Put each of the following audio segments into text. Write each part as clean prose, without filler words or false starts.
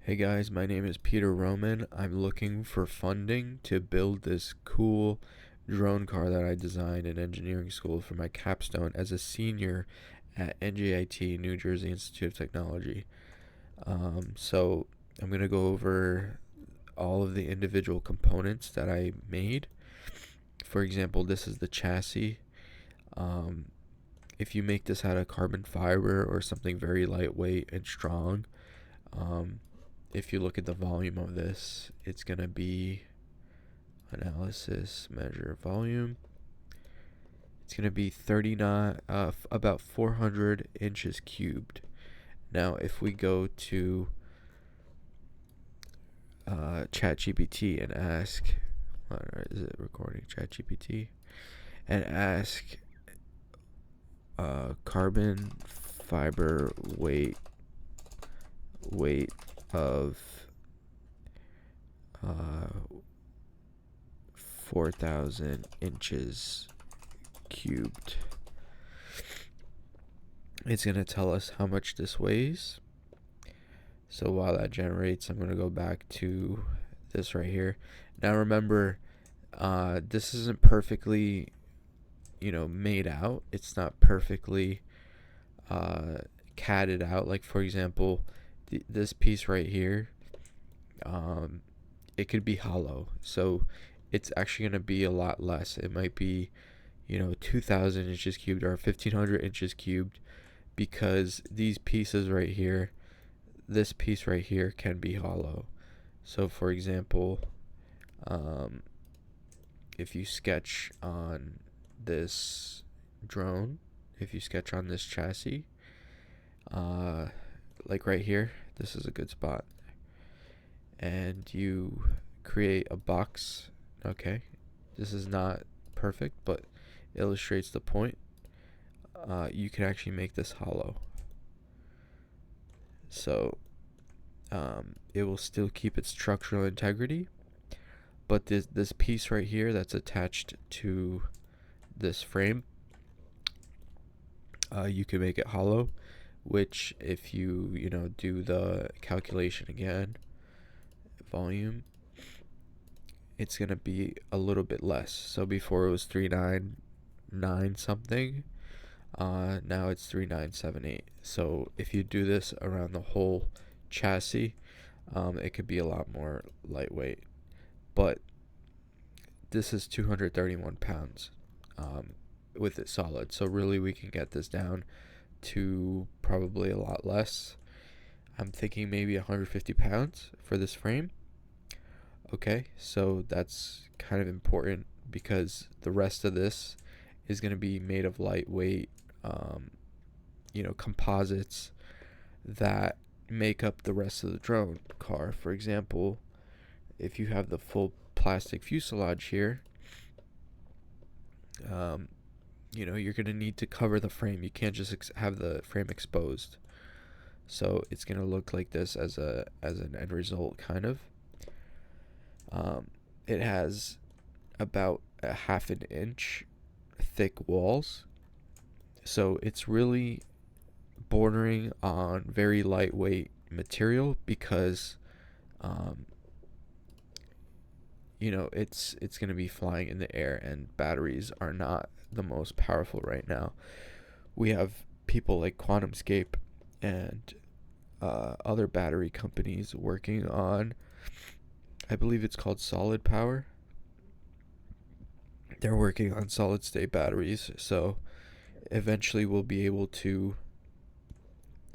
Hey guys, my name is Peter Roman. I'm looking for funding to build this cool drone car that I designed in engineering school for my capstone as a senior at NJIT, New Jersey Institute of Technology. So I'm going to go over all of the individual components that I made. For example, this is the chassis. Um, if you make this out of carbon fiber or something very lightweight and strong, um, if you look at the volume of this, it's going to be analysis, measure volume. It's going to be 39, about 400 inches cubed. Now, if we go to ChatGPT and ask, is it recording ChatGPT? And ask carbon fiber weight of 4,000 inches cubed. It's going to tell us how much this weighs. So while that generates, I'm going to go back to this right here. Now remember, this isn't perfectly, made out. It's not perfectly catted out. Like, for example, this piece right here, it could be hollow. So it's actually going to be a lot less. It might be, 2,000 inches cubed or 1,500 inches cubed, because these pieces right here, this piece right here can be hollow. So for example, if you sketch on this drone, if you sketch on this chassis, like right here, this is a good spot, and you create a box. Okay, this is not perfect, but illustrates the point. You can actually make this hollow, so it will still keep its structural integrity, but this piece right here that's attached to this frame, you can make it hollow, which if you do the calculation again, volume, it's gonna be a little bit less. So before it was 399 something, now it's 3978. So if you do this around the whole chassis, it could be a lot more lightweight. But this is 231 pounds with it solid. So really we can get this down to probably a lot less. I'm thinking maybe 150 pounds for this frame. Okay, so that's kind of important because the rest of this is going to be made of lightweight, composites that make up the rest of the drone car. For example, if you have the full plastic fuselage here, you're going to need to cover the frame. You can't just have the frame exposed. So it's going to look like this as an end result, kind of. It has about a half an inch thick walls, so it's really bordering on very lightweight material because it's going to be flying in the air, and batteries are not the most powerful right now. We have people like QuantumScape and other battery companies working on, I believe it's called solid power. They're working on solid state batteries, so eventually we'll be able to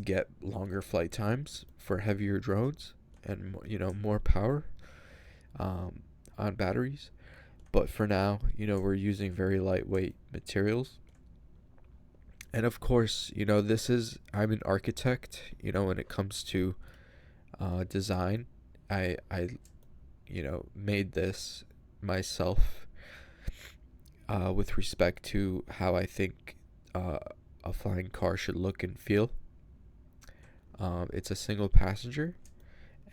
get longer flight times for heavier drones and more power on batteries. But for now, we're using very lightweight materials. And of course, I'm an architect. When it comes to design, I made this myself with respect to how I think a flying car should look and feel. It's a single passenger,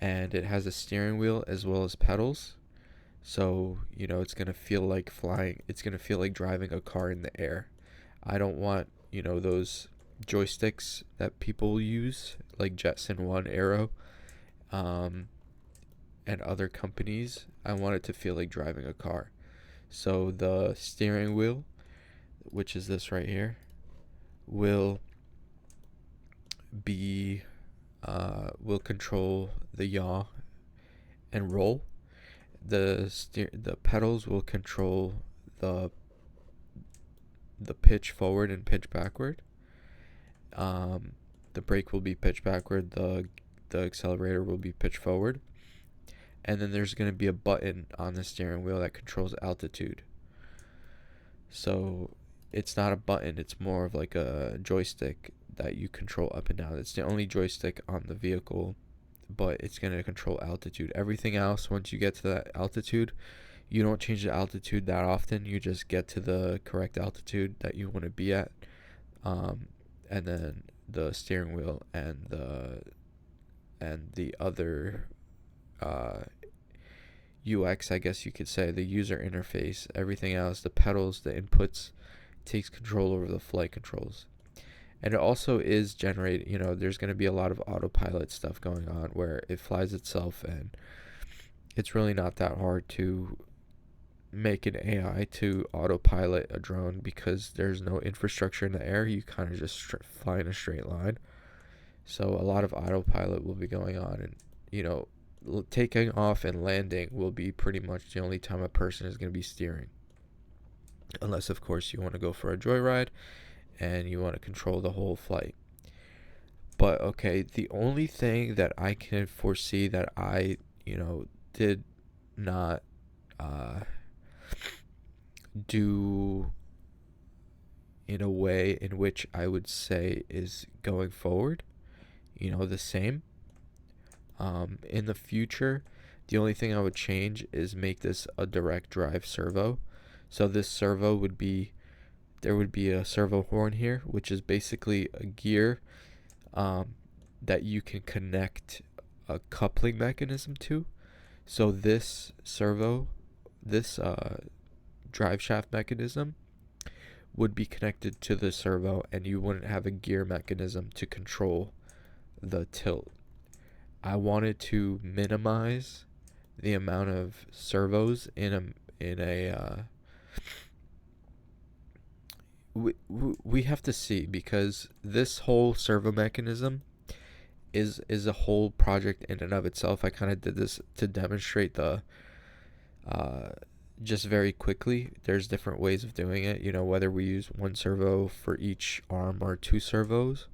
and it has a steering wheel as well as pedals. So, it's going to feel like flying. It's going to feel like driving a car in the air. I don't want, those joysticks that people use, like Jetson 1 Aero. um, and other companies, I want it to feel like driving a car. So the steering wheel, which is this right here, will be will control the yaw and roll. The pedals will control the the pitch forward and pitch backward. Um, the brake will be pitch backward. The accelerator will be pitch forward. And then there's going to be a button on the steering wheel that controls altitude. So it's not a button, it's more of like a joystick that you control up and down. It's the only joystick on the vehicle, but it's going to control altitude. Everything else, once you get to that altitude, you don't change the altitude that often. You just get to the correct altitude that you want to be at. Um, and then the steering wheel and the other uh, UX, I guess you could say, the user interface, everything else, the pedals, the inputs, takes control over the flight controls. And it also is generated, there's going to be a lot of autopilot stuff going on where it flies itself, and it's really not that hard to make an AI to autopilot a drone because there's no infrastructure in the air. You kind of just fly in a straight line. So a lot of autopilot will be going on, and taking off and landing will be pretty much the only time a person is going to be steering. Unless, of course, you want to go for a joyride and you want to control the whole flight. But okay, the only thing that I can foresee that I, did not do in a way in which I would say is going forward, the same. In the future, the only thing I would change is make this a direct drive servo. So this servo there would be a servo horn here, which is basically a gear that you can connect a coupling mechanism to. So this drive shaft mechanism would be connected to the servo, and you wouldn't have a gear mechanism to control the tilt. I wanted to minimize the amount of servos in a we have to see, because this whole servo mechanism is a whole project in and of itself. I kind of did this to demonstrate the just very quickly. There's different ways of doing it, whether we use one servo for each arm or two servos.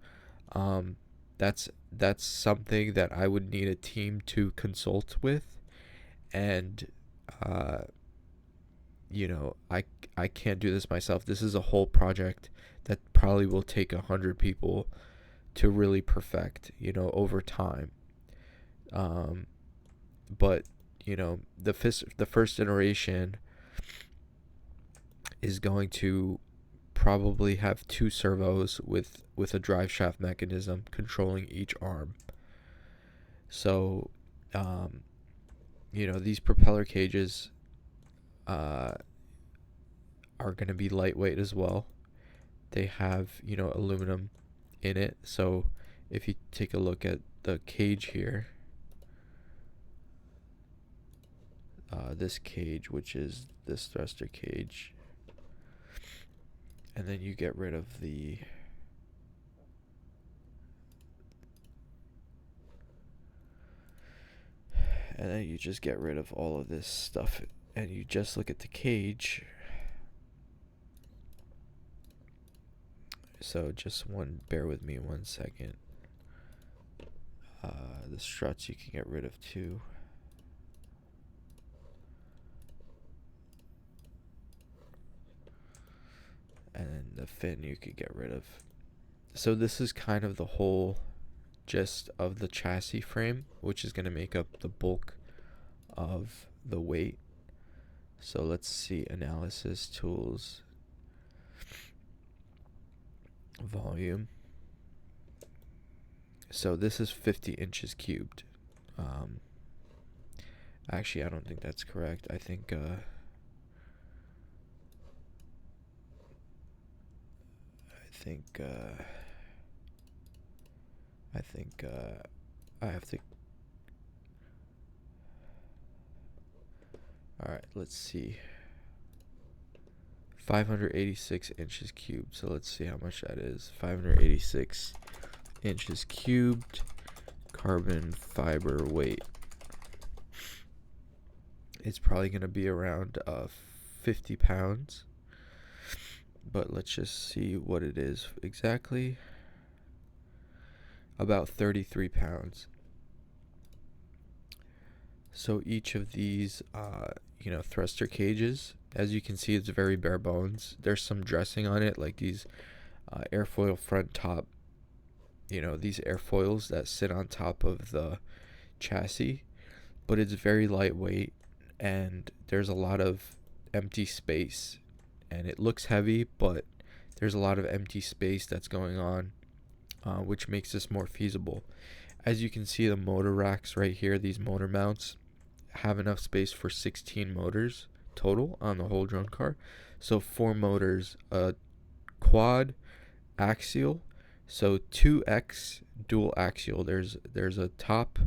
um that's something that I would need a team to consult with, and uh I can't do this myself. This is a whole project that probably will take 100 people to really perfect, over time. um but the first iteration is going to probably have two servos with a drive shaft mechanism controlling each arm. So these propeller cages are going to be lightweight as well. They have aluminum in it. So if you take a look at the cage here, this cage, which is this thruster cage, and then you get rid of and then you just get rid of all of this stuff, and you just look at the cage. So bear with me 1 second. The struts you can get rid of too. And then the fin you could get rid of. So this is kind of the whole gist of the chassis frame, which is going to make up the bulk of the weight. So let's see, analysis tools, volume. So this is 50 inches cubed. Actually, I don't think that's correct. I think I have to Alright, let's see. 586 inches cubed. So let's see how much that is. 586 inches cubed carbon fiber weight. It's probably going to be around 50 pounds. But let's just see what it is exactly. About 33 pounds. So each of these, thruster cages, as you can see, it's very bare bones. There's some dressing on it, like these airfoil front top, these airfoils that sit on top of the chassis. But it's very lightweight, and there's a lot of empty space. And it looks heavy, but there's a lot of empty space that's going on, which makes this more feasible. As you can see, the motor racks right here, these motor mounts, have enough space for 16 motors total on the whole drone car. So 4 motors, quad-axial, so 2x dual axial. There's a top,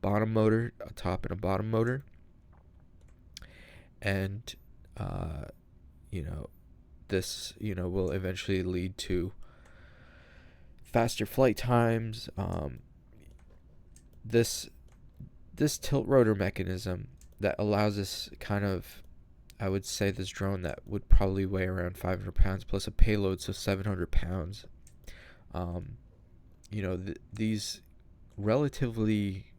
bottom motor, a top and a bottom motor, and this will eventually lead to faster flight times. This tilt rotor mechanism that allows us kind of, I would say, this drone that would probably weigh around 500 pounds plus a payload, so 700 pounds. These relatively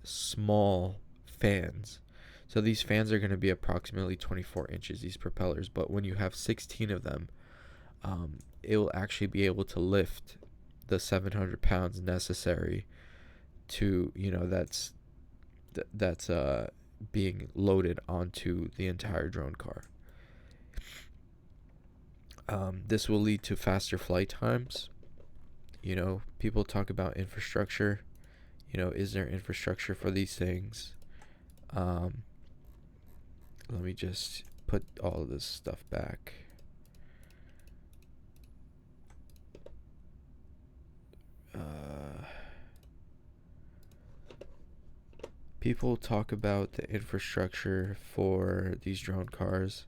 small fans. So these fans are going to be approximately 24 inches, these propellers. But when you have 16 of them, it will actually be able to lift the 700 pounds necessary to, that's being loaded onto the entire drone car. This will lead to faster flight times. People talk about infrastructure. Is there infrastructure for these things? Let me just put all of this stuff back. People talk about the infrastructure for these drone cars,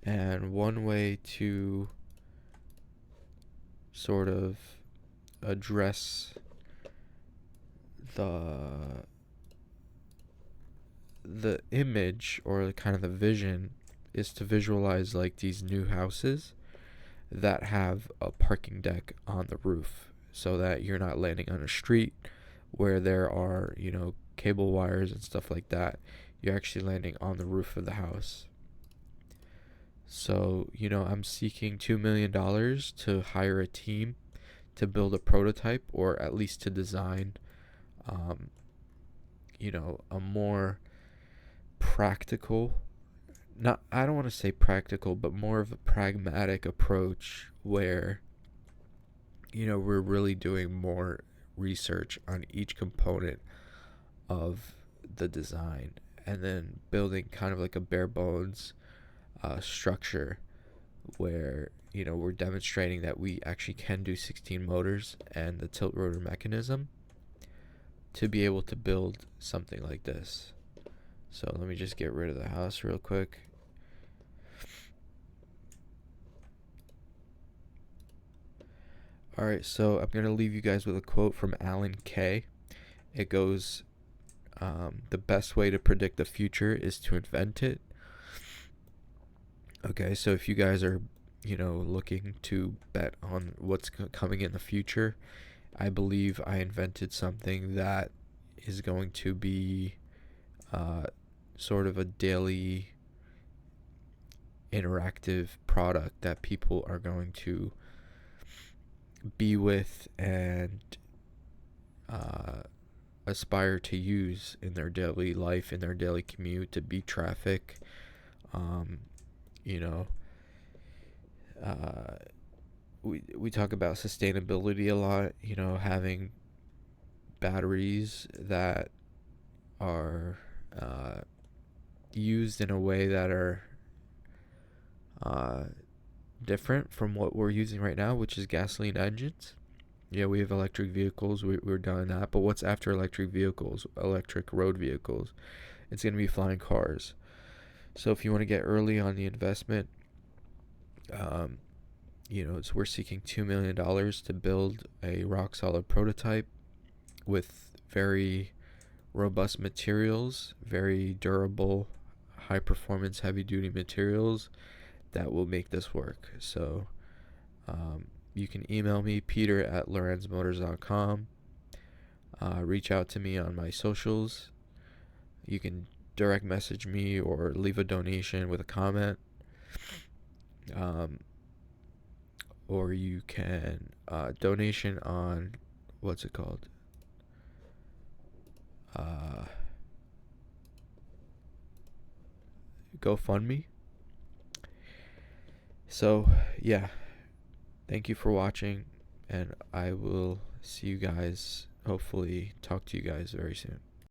and one way to sort of address the image, or kind of the vision, is to visualize like these new houses that have a parking deck on the roof, so that you're not landing on a street where there are cable wires and stuff like that. You're actually landing on the roof of the house. So I'm seeking $2 million to hire a team to build a prototype, or at least to design a more practical, I don't want to say practical, but more of a pragmatic approach where we're really doing more research on each component of the design, and then building kind of like a bare bones structure where we're demonstrating that we actually can do 16 motors and the tilt rotor mechanism to be able to build something like this. So let me just get rid of the house real quick. Alright, so I'm going to leave you guys with a quote from Alan Kay. It goes, the best way to predict the future is to invent it. Okay, so if you guys are, looking to bet on what's coming in the future, I believe I invented something that is going to be sort of a daily interactive product that people are going to be with and aspire to use in their daily life, in their daily commute, to beat traffic. We talk about sustainability a lot, having batteries that are used in a way that are different from what we're using right now, which is gasoline engines. Yeah, we have electric vehicles. We're done that. But what's after electric vehicles? Electric road vehicles. it's going to be flying cars. So if you want to get early on the investment, we're seeking $2 million to build a rock solid prototype with very robust materials, very durable, high performance, heavy duty materials that will make this work. So you can email me, peter@lorenzmotors.com. Reach out to me on my socials. You can direct message me or leave a donation with a comment. Or you can donation on, what's it called? GoFundMe. So, yeah. Thank you for watching, and I will see you guys, hopefully talk to you guys very soon.